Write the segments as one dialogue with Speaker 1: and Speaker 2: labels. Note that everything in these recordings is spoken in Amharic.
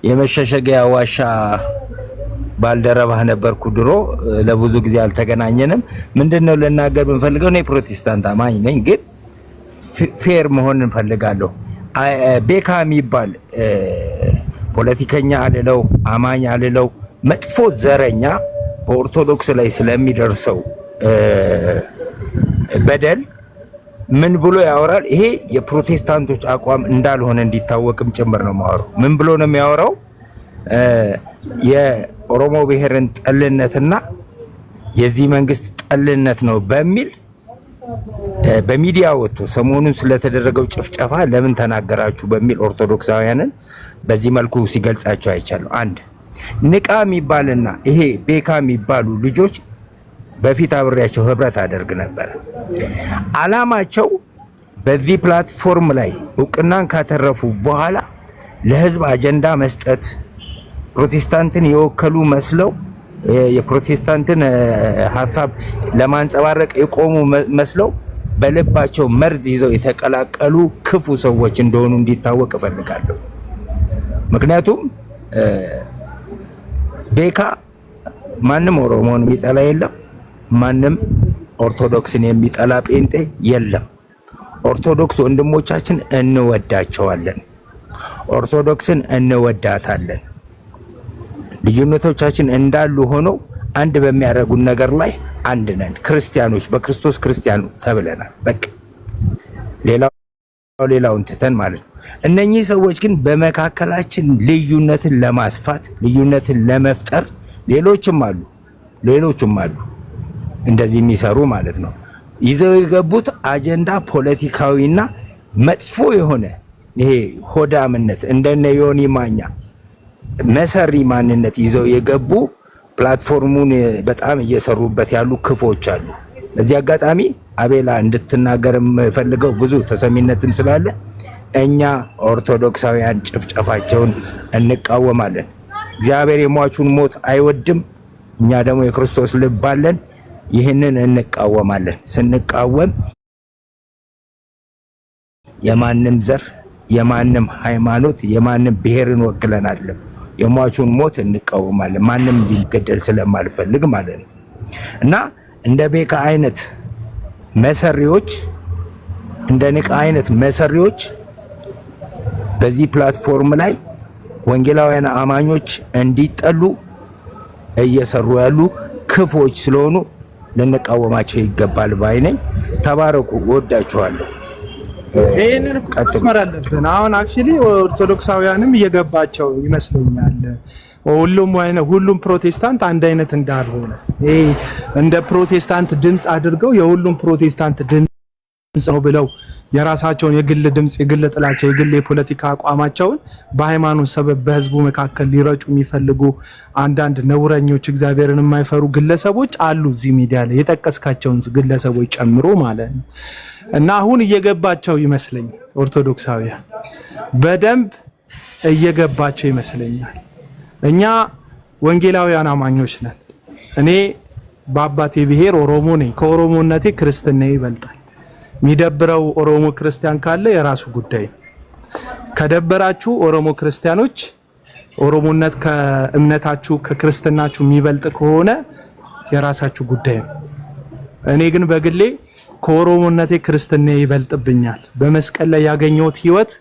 Speaker 1: የመሸሸጊያ ዋሻ ባልደረባህ ነበርኩ ድሮ። ለብዙ ጊዜ አልተገናኘንም። ምንድነው ልናገር የምፈልገው እኔ ፕሮቴስታንት አማኝ ነኝ፣ ግን ፌር መሆን እንፈልጋለሁ። ቤካ የሚባል ፖለቲከኛ አልለው አማኝ አልለው መጥፎ ዘረኛ በኦርቶዶክስ ላይ ስለሚደርሰው በደል ምን ብሎ ያወራል? ይሄ የፕሮቴስታንቶች አቋም እንዳልሆነ እንዲታወቅም ጭምር ነው የማወራው። ምን ብሎ ነው የሚያወራው? የኦሮሞ ብሔርን ጠልነትና የዚህ መንግስት ጠልነት ነው በሚል በሚዲያ ወጥቶ ሰሞኑን ስለተደረገው ጭፍጨፋ ለምን ተናገራችሁ በሚል ኦርቶዶክሳውያንን በዚህ መልኩ ሲገልጻቸው አይቻለሁ። አንድ ንቃ የሚባልና ይሄ ቤካ የሚባሉ ልጆች በፊት አብሬያቸው ህብረት አደርግ ነበር። አላማቸው በዚህ ፕላትፎርም ላይ እውቅናን ካተረፉ በኋላ ለህዝብ አጀንዳ መስጠት፣ ፕሮቴስታንትን የወከሉ መስለው የፕሮቴስታንትን ሐሳብ ለማንጸባረቅ የቆሙ መስለው በልባቸው መርዝ ይዘው የተቀላቀሉ ክፉ ሰዎች እንደሆኑ እንዲታወቅ እፈልጋለሁ። ምክንያቱም ቤካ ማንም ኦሮሞን የሚጠላ የለም፣ ማንም ኦርቶዶክስን የሚጠላ ጴንጤ የለም። ኦርቶዶክስ ወንድሞቻችን እንወዳቸዋለን፣ ኦርቶዶክስን እንወዳታለን። ልዩነቶቻችን እንዳሉ ሆነው አንድ በሚያደርጉን ነገር ላይ አንድ ነን። ክርስቲያኖች በክርስቶስ ክርስቲያኑ ተብለናል። በቃ ሌላውን ትተን ማለት ነው። እነኚህ ሰዎች ግን በመካከላችን ልዩነትን ለማስፋት ልዩነትን ለመፍጠር ሌሎችም አሉ እንደዚህ የሚሰሩ ማለት ነው። ይዘው የገቡት አጀንዳ ፖለቲካዊና መጥፎ የሆነ ይሄ ሆዳምነት እንደነ ዮኒ ማኛ መሰሪ ማንነት ይዘው የገቡ ፕላትፎርሙን በጣም እየሰሩበት ያሉ ክፎች አሉ። በዚህ አጋጣሚ አቤላ እንድትናገር የምፈልገው ብዙ ተሰሚነትም ስላለ እኛ ኦርቶዶክሳውያን ጭፍጨፋቸውን እንቃወማለን። እግዚአብሔር የሟቹን ሞት አይወድም። እኛ ደግሞ የክርስቶስ ልብ አለን። ይህንን እንቃወማለን። ስንቃወም የማንም ዘር፣ የማንም ሃይማኖት፣ የማንም ብሔርን ወክለን አይደለም። የሟቹን ሞት እንቃወማለን። ማንም ሊገደል ስለማልፈልግ ማለት ነው። እና እንደ ቤካ አይነት መሰሪዎች፣ እንደ ንቃ አይነት መሰሪዎች በዚህ ፕላትፎርም ላይ ወንጌላውያን አማኞች እንዲጠሉ እየሰሩ ያሉ ክፎች ስለሆኑ ልንቃወማቸው ይገባል ባይ ነኝ። ተባረኩ። ወዳችኋለሁ።
Speaker 2: ይሄንን ማስመር አለብን። አሁን አክቹሊ ኦርቶዶክሳውያንም እየገባቸው ይመስለኛል። ሁሉም ፕሮቴስታንት አንድ አይነት እንዳልሆነ ይሄ እንደ ፕሮቴስታንት ድምጽ አድርገው የሁሉም ፕሮቴስታንት ድምጽ ነው ብለው የራሳቸውን የግል ድምጽ፣ የግል ጥላቻ፣ የግል የፖለቲካ አቋማቸውን በሃይማኖት ሰበብ በህዝቡ መካከል ሊረጩ የሚፈልጉ አንዳንድ ነውረኞች፣ እግዚአብሔርን የማይፈሩ ግለሰቦች አሉ እዚህ ሚዲያ ላይ የጠቀስካቸውን ግለሰቦች ጨምሮ ማለት ነው። እና አሁን እየገባቸው ይመስለኛል። ኦርቶዶክሳውያን በደንብ እየገባቸው ይመስለኛል። እኛ ወንጌላውያን አማኞች ነን። እኔ በአባቴ ብሔር ኦሮሞ ነኝ። ከኦሮሞነቴ ክርስትና ይበልጣል። የሚደብረው ኦሮሞ ክርስቲያን ካለ የራሱ ጉዳይ። ከደበራችሁ ኦሮሞ ክርስቲያኖች ኦሮሞነት ከእምነታችሁ ከክርስትናችሁ የሚበልጥ ከሆነ የራሳችሁ ጉዳይ ነው። እኔ ግን በግሌ ከኦሮሞነቴ ክርስትና ይበልጥብኛል። በመስቀል ላይ ያገኘሁት ህይወት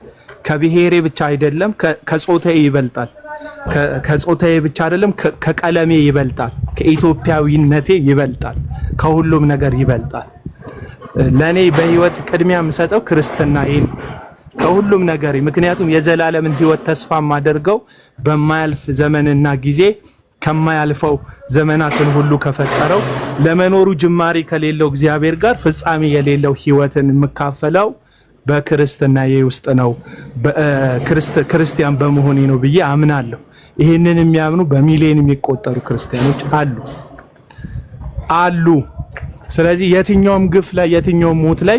Speaker 2: ከብሔሬ ብቻ አይደለም፣ ከጾታዬ ይበልጣል። ከጾታዬ ብቻ አይደለም፣ ከቀለሜ ይበልጣል፣ ከኢትዮጵያዊነቴ ይበልጣል፣ ከሁሉም ነገር ይበልጣል። ለኔ በህይወት ቅድሚያ የምሰጠው ክርስትናዬን ከሁሉም ነገር። ምክንያቱም የዘላለምን ህይወት ተስፋ ማደርገው በማያልፍ ዘመንና ጊዜ ከማያልፈው ዘመናትን ሁሉ ከፈጠረው ለመኖሩ ጅማሬ ከሌለው እግዚአብሔር ጋር ፍጻሜ የሌለው ህይወትን የምካፈለው በክርስትናዬ ውስጥ ነው፣ ክርስቲያን በመሆኔ ነው ብዬ አምናለሁ። ይህንን የሚያምኑ በሚሊዮን የሚቆጠሩ ክርስቲያኖች አሉ። ስለዚህ የትኛውም ግፍ ላይ የትኛውም ሞት ላይ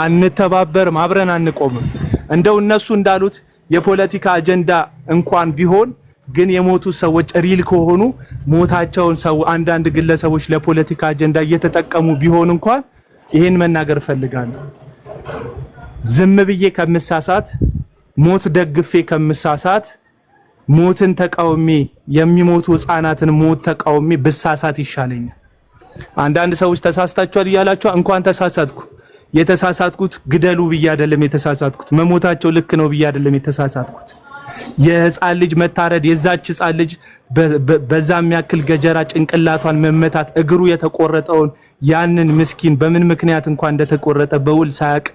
Speaker 2: አንተባበርም፣ አብረን አንቆምም። እንደው እነሱ እንዳሉት የፖለቲካ አጀንዳ እንኳን ቢሆን ግን የሞቱ ሰዎች ሪል ከሆኑ ሞታቸውን ሰው አንዳንድ ግለሰቦች ለፖለቲካ አጀንዳ እየተጠቀሙ ቢሆን እንኳን ይሄን መናገር ፈልጋለሁ። ዝም ብዬ ከምሳሳት ሞት ደግፌ ከምሳሳት ሞትን ተቃውሜ የሚሞቱ ህፃናትን ሞት ተቃውሜ ብሳሳት ይሻለኛል። አንዳንድ ሰዎች ተሳስታችኋል እያላችሁ እንኳን ተሳሳትኩ። የተሳሳትኩት ግደሉ ብዬ አይደለም የተሳሳትኩት፣ መሞታቸው ልክ ነው ብዬ አይደለም የተሳሳትኩት። የህፃን ልጅ መታረድ የዛች ህፃን ልጅ በዛም ያክል ገጀራ ጭንቅላቷን መመታት እግሩ የተቆረጠውን ያንን ምስኪን በምን ምክንያት እንኳን እንደተቆረጠ በውል ሳያቅ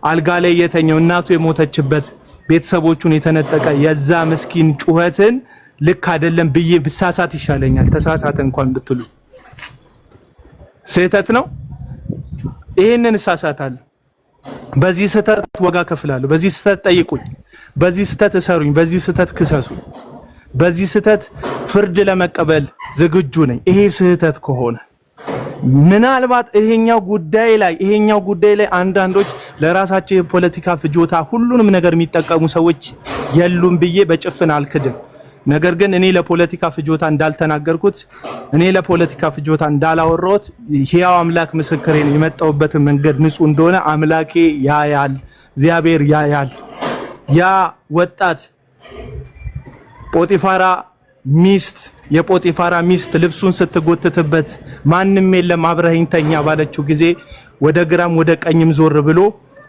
Speaker 2: አልጋ ላይ የተኛው እናቱ የሞተችበት ቤተሰቦቹን የተነጠቀ የዛ ምስኪን ጩኸትን ልክ አይደለም ብዬ ብሳሳት ይሻለኛል። ተሳሳተ እንኳን ብትሉ ስህተት ነው። ይሄንን እሳሳታለሁ። በዚህ ስህተት ዋጋ ከፍላለሁ። በዚህ ስህተት ጠይቁኝ፣ በዚህ ስህተት እሰሩኝ፣ በዚህ ስህተት ክሰሱኝ። በዚህ ስህተት ፍርድ ለመቀበል ዝግጁ ነኝ። ይሄ ስህተት ከሆነ ምናልባት ይሄኛው ጉዳይ ላይ አንዳንዶች ለራሳቸው የፖለቲካ ፍጆታ ሁሉንም ነገር የሚጠቀሙ ሰዎች የሉም ብዬ በጭፍን አልክድም። ነገር ግን እኔ ለፖለቲካ ፍጆታ እንዳልተናገርኩት እኔ ለፖለቲካ ፍጆታ እንዳላወራሁት ሕያው አምላክ ምስክሬ ነው። የመጣሁበትን መንገድ ንጹህ እንደሆነ አምላኬ ያያል፣ እግዚአብሔር ያያል። ያ ወጣት የጶጢፋራ ሚስት ልብሱን ስትጎትትበት ማንም የለም አብረኸኝ ተኛ ባለችው ጊዜ ወደ ግራም ወደ ቀኝም ዞር ብሎ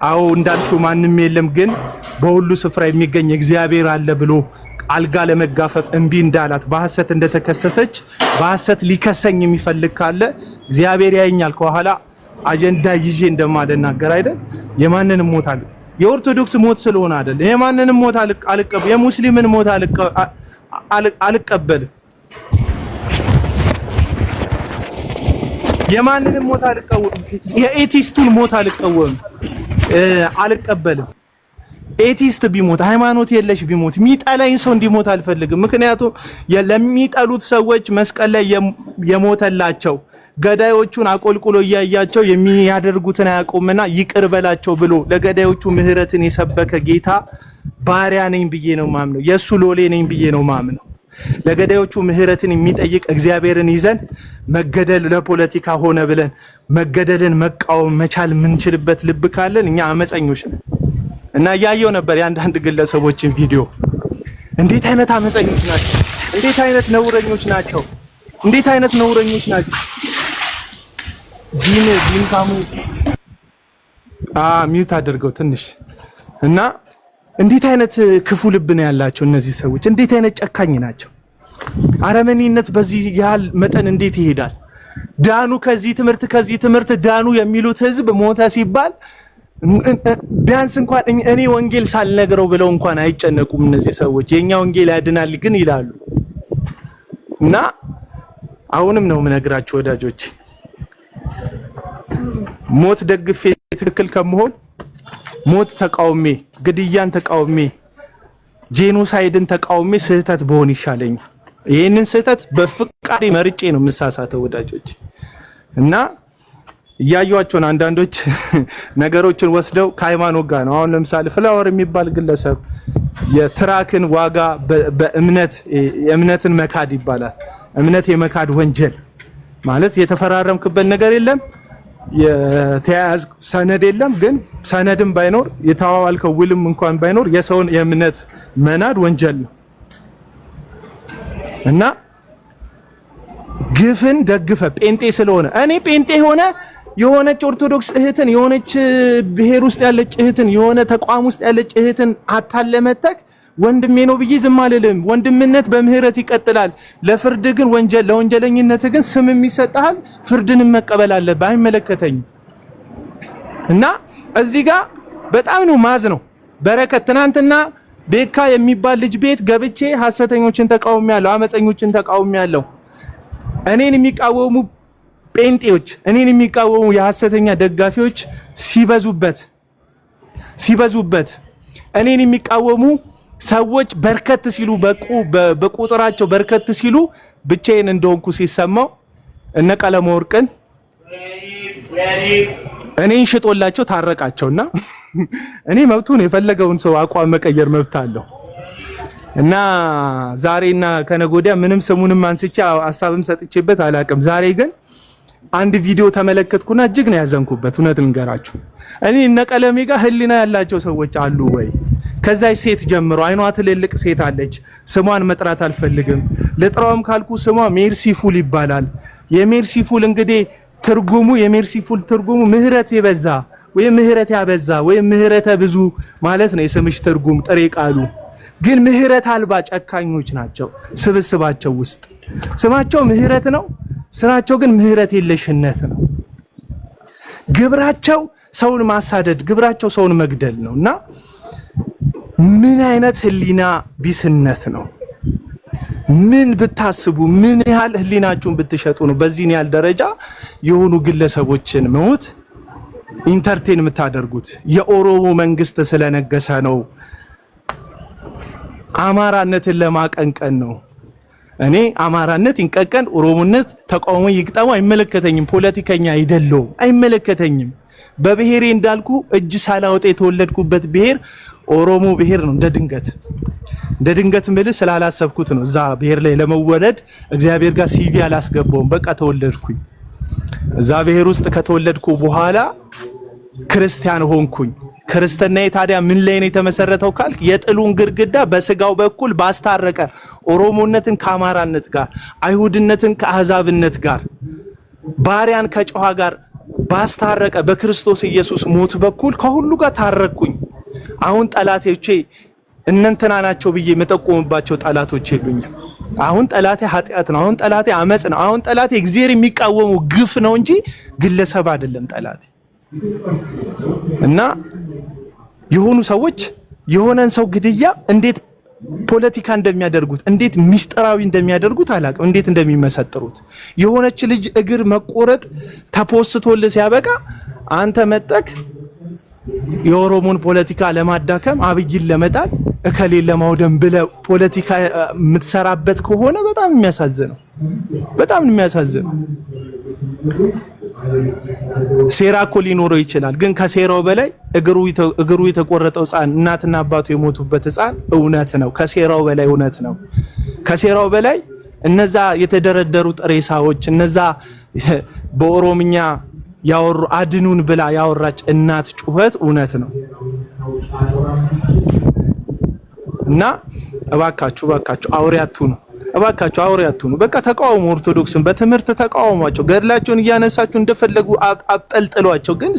Speaker 2: አዎ እንዳልሽው ማንም የለም ግን በሁሉ ስፍራ የሚገኝ እግዚአብሔር አለ ብሎ አልጋ ለመጋፈፍ እንቢ እንዳላት በሐሰት እንደተከሰሰች በሐሰት ሊከሰኝ የሚፈልግ ካለ እግዚአብሔር ያየኛል ከኋላ አጀንዳ ይዤ እንደማልናገር አይደል። የማንንም ሞት አለ የኦርቶዶክስ ሞት ስለሆነ አይደል። የማንንም ሞት አልቀበል፣ የሙስሊምን ሞት አልቀበልም። የማንንም ሞት አልቀበልም። የኤቲስቱን ሞት አልቀበልም። ኤቲስት ቢሞት ሃይማኖት የለሽ ቢሞት ሚጠላኝ ሰው እንዲሞት አልፈልግም። ምክንያቱም ለሚጠሉት ሰዎች መስቀል ላይ የሞተላቸው ገዳዮቹን አቆልቁሎ እያያቸው የሚያደርጉትን አያውቁምና ይቅር በላቸው ብሎ ለገዳዮቹ ምህረትን የሰበከ ጌታ ባሪያ ነኝ ብዬ ነው ማምነው። የሱ ሎሌ ነኝ ብዬ ነው ማምነው። ለገዳዮቹ ምህረትን የሚጠይቅ እግዚአብሔርን ይዘን መገደል ለፖለቲካ ሆነ ብለን መገደልን መቃወም መቻል የምንችልበት ልብ ካለን እኛ አመፀኞች ነን። እና ያየው ነበር የአንዳንድ ግለሰቦችን ቪዲዮ። እንዴት አይነት አመፀኞች ናቸው! እንዴት አይነት ነውረኞች ናቸው! እንዴት አይነት ነውረኞች ናቸው! ዲን ሳሙ ሚውት አድርገው ትንሽ። እና እንዴት አይነት ክፉ ልብ ነው ያላቸው እነዚህ ሰዎች! እንዴት አይነት ጨካኝ ናቸው! አረመኔነት በዚህ ያህል መጠን እንዴት ይሄዳል? ዳኑ ከዚህ ትምህርት ዳኑ የሚሉት ህዝብ ሞተ ሲባል ቢያንስ እንኳን እኔ ወንጌል ሳልነግረው ብለው እንኳን አይጨነቁም እነዚህ ሰዎች። የኛ ወንጌል ያድናል ግን ይላሉ። እና አሁንም ነው የምነግራችሁ ወዳጆች፣ ሞት ደግፌ ትክክል ከመሆን ሞት ተቃውሜ፣ ግድያን ተቃውሜ፣ ጄኖሳይድን ተቃውሜ ስህተት በሆን ይሻለኛል። ይሄንን ስህተት በፍቃዴ መርጬ ነው የምሳሳተው ወዳጆች። እና እያዩዋቸውን አንዳንዶች ነገሮችን ወስደው ከሃይማኖት ጋር ነው። አሁን ለምሳሌ ፍላወር የሚባል ግለሰብ የትራክን ዋጋ የእምነትን መካድ ይባላል። እምነት የመካድ ወንጀል ማለት የተፈራረምክበት ነገር የለም፣ የተያያዝ ሰነድ የለም፣ ግን ሰነድም ባይኖር የተዋዋልከው ውልም እንኳን ባይኖር የሰውን የእምነት መናድ ወንጀል ነው። እና ግፍን ደግፈ ጴንጤ ስለሆነ እኔ ጴንጤ ሆነ የሆነች ኦርቶዶክስ እህትን የሆነች ብሔር ውስጥ ያለች እህትን የሆነ ተቋም ውስጥ ያለች እህትን አታለመተክ ወንድሜ ነው ብዬ ዝም አልልም። ወንድምነት በምህረት ይቀጥላል። ለፍርድ ግን ለወንጀለኝነት ግን ስም የሚሰጣል፣ ፍርድን መቀበል አለብህ። አይመለከተኝም። እና እዚህ ጋር በጣም ነው ማዝ ነው በረከት። ትናንትና ቤካ የሚባል ልጅ ቤት ገብቼ ሐሰተኞችን ተቃውሚያለሁ፣ አመፀኞችን ተቃውሚያለሁ። እኔን የሚቃወሙ ጴንጤዎች፣ እኔን የሚቃወሙ የሐሰተኛ ደጋፊዎች ሲበዙበት እኔን የሚቃወሙ ሰዎች በርከት ሲሉ በቁጥራቸው በርከት ሲሉ ብቻዬን እንደሆንኩ ሲሰማው እነ ቀለመ ወርቅን እኔን ሽጦላቸው ታረቃቸውና እኔ መብቱን የፈለገውን ሰው አቋም መቀየር መብት አለው። እና ዛሬና ከነገ ወዲያ ምንም ስሙንም አንስቼ ሐሳብም ሰጥቼበት አላቅም። ዛሬ ግን አንድ ቪዲዮ ተመለከትኩና እጅግ ነው ያዘንኩበት እውነት ልንገራችሁ እኔ እነ ቀለሜ ጋር ህሊና ያላቸው ሰዎች አሉ ወይ ከዛይ ሴት ጀምሮ አይኗ ትልልቅ ሴት አለች ስሟን መጥራት አልፈልግም ለጥራውም ካልኩ ስሟ ሜርሲፉል ይባላል የሜርሲፉል እንግዲህ ትርጉሙ የሜርሲፉል ትርጉሙ ምህረት የበዛ ወይ ምህረት ያበዛ ወይ ምህረተ ብዙ ማለት ነው የስምሽ ትርጉም ጥሬ ቃሉ ግን ምህረት አልባ ጨካኞች ናቸው ስብስባቸው ውስጥ ስማቸው ምህረት ነው ስራቸው ግን ምህረት የለሽነት ነው ግብራቸው ሰውን ማሳደድ ግብራቸው ሰውን መግደል ነውና ምን አይነት ህሊና ቢስነት ነው ምን ብታስቡ ምን ያህል ህሊናችሁን ብትሸጡ ነው በዚህን ያህል ደረጃ የሆኑ ግለሰቦችን ሞት ኢንተርቴን የምታደርጉት የኦሮሞ መንግስት ስለነገሰ ነው አማራነትን ለማቀንቀን ነው እኔ አማራነት ይንቀቀን ኦሮሞነት ተቃውሞ ይግጠሙ አይመለከተኝም ፖለቲከኛ አይደለም አይመለከተኝም በብሔሬ እንዳልኩ እጅ ሳላወጣ የተወለድኩበት ብሔር ኦሮሞ ብሔር ነው እንደ ድንገት ምልስ ስላላሰብኩት ነው እዛ ብሔር ላይ ለመወለድ እግዚአብሔር ጋር ሲቪ አላስገባውም በቃ ተወለድኩኝ እዛ ብሔር ውስጥ ከተወለድኩ በኋላ ክርስቲያን ሆንኩኝ ክርስቲያናዬ ታዲያ ምን ላይ ነው የተመሰረተው ካልክ የጥሉን ግርግዳ በስጋው በኩል ባስታረቀ ኦሮሞነትን ከአማራነት ጋር አይሁድነትን ከአህዛብነት ጋር ባሪያን ከጨዋ ጋር ባስታረቀ በክርስቶስ ኢየሱስ ሞት በኩል ከሁሉ ጋር ታረኩኝ አሁን ጠላቶቼ እነንተና ናቸው ብዬ መጠቆምባቸው ጠላቶች የሉኝም አሁን ጠላቴ ኃጢአት ነው አሁን ጠላቴ አመጽ ነው አሁን ጠላቴ እግዚአብሔር የሚቃወሙ ግፍ ነው እንጂ ግለሰብ አይደለም ጠላቴ እና የሆኑ ሰዎች የሆነን ሰው ግድያ እንዴት ፖለቲካ እንደሚያደርጉት እንዴት ሚስጥራዊ እንደሚያደርጉት አላቅም እንዴት እንደሚመሰጥሩት የሆነች ልጅ እግር መቆረጥ ተፖስቶል ሲያበቃ አንተ መጠቅ የኦሮሞን ፖለቲካ ለማዳከም አብይን ለመጣል እከሌን ለማውደም ብለ ፖለቲካ የምትሰራበት ከሆነ በጣም የሚያሳዝነው ሴራ እኮ ሊኖረው ይችላል ግን ከሴራው በላይ እግሩ የተቆረጠው ህፃን እናትና አባቱ የሞቱበት ህፃን እውነት ነው ከሴራው በላይ እውነት ነው ከሴራው በላይ እነዛ የተደረደሩ ሬሳዎች እነዛ በኦሮምኛ ያወሩ አድኑን ብላ ያወራች እናት ጩኸት እውነት ነው እና እባካችሁ አውሪያቱኑ በቃ ተቃውሞ ኦርቶዶክስን በትምህርት ተቃውሟቸው ገድላቸውን እያነሳችሁ እንደፈለጉ አጠልጥሏቸው ግን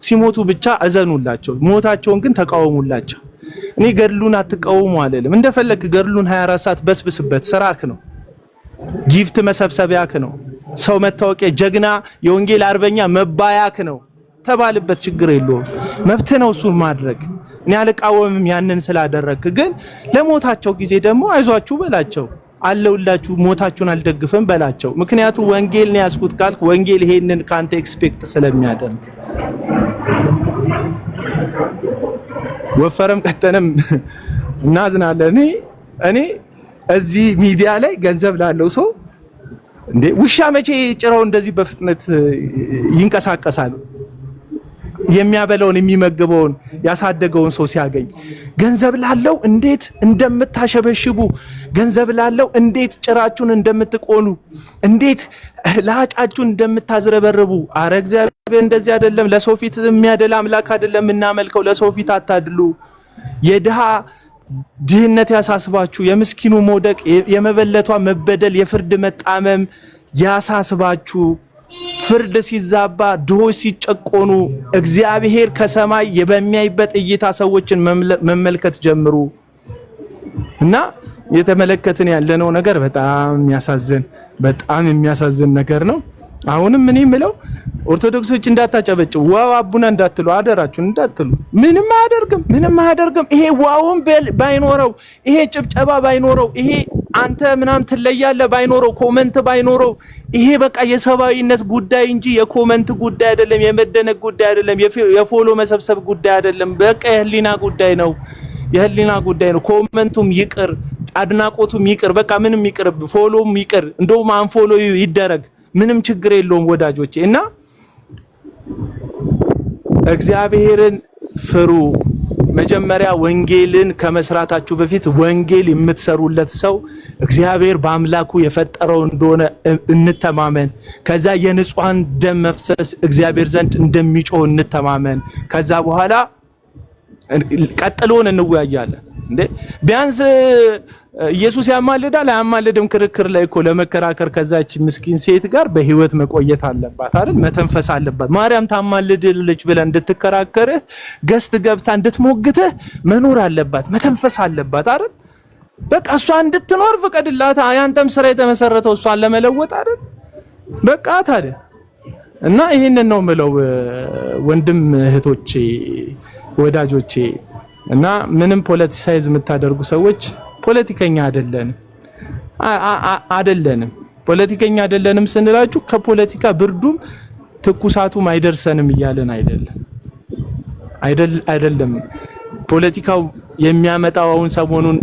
Speaker 2: ሲሞቱ ብቻ አዘኑላቸው ሞታቸውን ግን ተቃውሙላቸው እኔ ገድሉን አትቃወሙ አለለም እንደፈለክ ገድሉን 24 ሰዓት በስብስበት ስራክ ነው ጊፍት መሰብሰቢያክ ነው ሰው መታወቂያ ጀግና የወንጌል አርበኛ መባያክ ነው ተባልበት ችግር የለውም መብት ነው እሱን ማድረግ እኔ አልቃወምም ያንን ስላደረክ ግን ለሞታቸው ጊዜ ደግሞ አይዟችሁ በላቸው አለውላችሁ ሞታችሁን አልደግፈም በላቸው ምክንያቱም ወንጌል ነው ያስኩት ካልክ ወንጌል ይሄንን ካንተ ኤክስፔክት ስለሚያደርግ ወፈረም ቀጠነም እናዝናለን እኔ እዚህ ሚዲያ ላይ ገንዘብ ላለው ሰው እንዴ ውሻ መቼ ጭራው እንደዚህ በፍጥነት ይንቀሳቀሳል የሚያበለውን የሚመገበውን ያሳደገውን ሰው ሲያገኝ ገንዘብ ላለው እንዴት እንደምታሸበሽቡ ገንዘብ ላለው እንዴት ጭራችሁን እንደምትቆኑ እንዴት ላጫችሁን እንደምታዝረበርቡ አረ እግዚአብሔር እንደዚህ አይደለም ለሰው ፊት የሚያደላ አምላክ አይደለም እናመልከው ለሰው ፊት አታድሉ የድሃ ድህነት ያሳስባችሁ የምስኪኑ መውደቅ የመበለቷ መበደል የፍርድ መጣመም ያሳስባችሁ ፍርድ ሲዛባ ድሆች ሲጨቆኑ እግዚአብሔር ከሰማይ በሚያይበት እይታ ሰዎችን መመልከት ጀምሩ እና የተመለከትን ያለነው ነገር በጣም የሚያሳዝን ነገር ነው አሁንም ምን ይምለው ኦርቶዶክሶች እንዳታጨበጭቡ ዋው አቡና እንዳትሉ አደራችሁን እንዳትሉ ምንም አያደርግም ይሄ ዋውን ባይኖረው ይሄ ጭብጨባ ባይኖረው ይሄ አንተ ምናም ትለያለ ባይኖረው ኮሜንት ባይኖረው ይሄ በቃ የሰባዊነት ጉዳይ እንጂ የኮሜንት ጉዳይ አይደለም የመደነቅ ጉዳይ አይደለም የፎሎ መሰብሰብ ጉዳይ አይደለም በቃ የህሊና ጉዳይ ነው ኮሜንቱም ይቅር አድናቆቱም ይቅር በቃ ምንም ይቅር ፎሎም ይቅር እንደውም አንፎሎ ይደረግ ምንም ችግር የለውም ወዳጆቼ እና እግዚአብሔርን ፍሩ መጀመሪያ ወንጌልን ከመስራታችሁ በፊት ወንጌል የምትሰሩለት ሰው እግዚአብሔር በአምላኩ የፈጠረው እንደሆነ እንተማመን። ከዛ የንጹሃን ደም መፍሰስ እግዚአብሔር ዘንድ እንደሚጮህ እንተማመን። ከዛ በኋላ ቀጥሎን እንወያያለን። እንዴ ቢያንስ ኢየሱስ ያማልዳል አያማልድም ክርክር ላይ እኮ ለመከራከር ከዛች ምስኪን ሴት ጋር በህይወት መቆየት አለባት አይደል? መተንፈስ አለባት። ማርያም ታማልድልሽ ብለ እንድትከራከርህ ገስት ገብታ እንድትሞግትህ መኖር አለባት፣ መተንፈስ አለባት አይደል? በቃ እሷ እንድትኖር ፍቀድላት። ያንተም ስራ የተመሰረተው እሷን ለመለወጥ አይደል? በቃ ታዲያ እና ይሄንን ነው ምለው ወንድም እህቶቼ ወዳጆቼ። እና ምንም ፖለቲሳይዝ የምታደርጉ ሰዎች ፖለቲከኛ አይደለንም። ፖለቲከኛ አይደለንም ስንላችሁ ከፖለቲካ ብርዱም ትኩሳቱም አይደርሰንም እያለን አይደለም። ፖለቲካው የሚያመጣው አሁን ሰሞኑን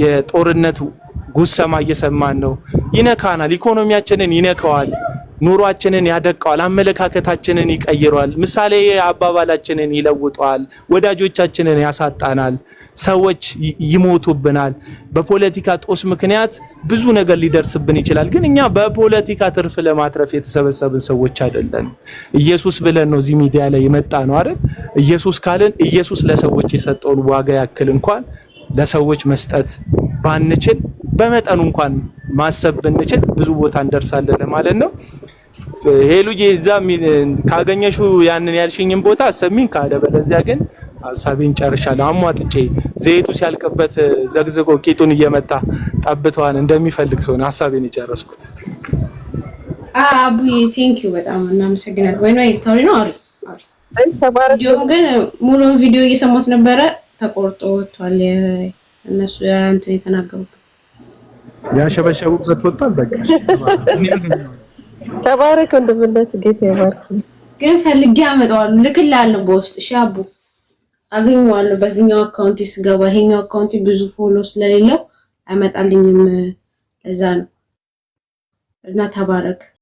Speaker 2: የጦርነት ጉሰማ እየሰማን ነው። ይነካናል፣ ኢኮኖሚያችንን ይነካዋል፣ ኑሯችንን ያደቀዋል፣ አመለካከታችንን ይቀይራል፣ ምሳሌ አባባላችንን ይለውጣል፣ ወዳጆቻችንን ያሳጣናል፣ ሰዎች ይሞቱብናል። በፖለቲካ ጦስ ምክንያት ብዙ ነገር ሊደርስብን ይችላል። ግን እኛ በፖለቲካ ትርፍ ለማትረፍ የተሰበሰብን ሰዎች አይደለም። ኢየሱስ ብለን ነው እዚህ ሚዲያ ላይ የመጣ ነው አይደል? ኢየሱስ ካልን ኢየሱስ ለሰዎች የሰጠውን ዋጋ ያክል እንኳን ለሰዎች መስጠት ባንችል በመጠኑ እንኳን ማሰብ ብንችል ብዙ ቦታ እንደርሳለን ማለት ነው። ሄሉዬ እዛ ካገኘሹ ያንን ያልሽኝን ቦታ አሰሚኝ ካለ በለዚያ ግን ሐሳቤን ጨርሻለሁ። አሟጥጬ ዘይቱ ሲያልቅበት ዘግዝቆ ቂጡን እየመታ ጠብቷን እንደሚፈልግ ሰው ነው ሐሳቤን የጨረስኩት።
Speaker 3: አቡዬ ቴንክ ዩ በጣም እናመሰግናለን። ወይ ነው ይታወሪ ነው አሪ ተባረክ። ግን ሙሉ ቪዲዮ እየሰማሁት ነበረ ተቆርጦ ወጥቷል። እነሱ እንትን የተናገሩበት
Speaker 2: ያሸበሸቡበት ወጣ። በቃ
Speaker 4: ተባረክ ወንድምነት ጌታ ይባርክ።
Speaker 3: ግን ፈልጌ አመጣዋለሁ ልክላለሁ በውስጥ እሺ አቡ አገኘዋለሁ። በዚህኛው አካውንት ስገባ ይሄኛው አካውንት ብዙ ፎሎ ስለሌለው አይመጣልኝም። እዛ ነው እና ተባረክ።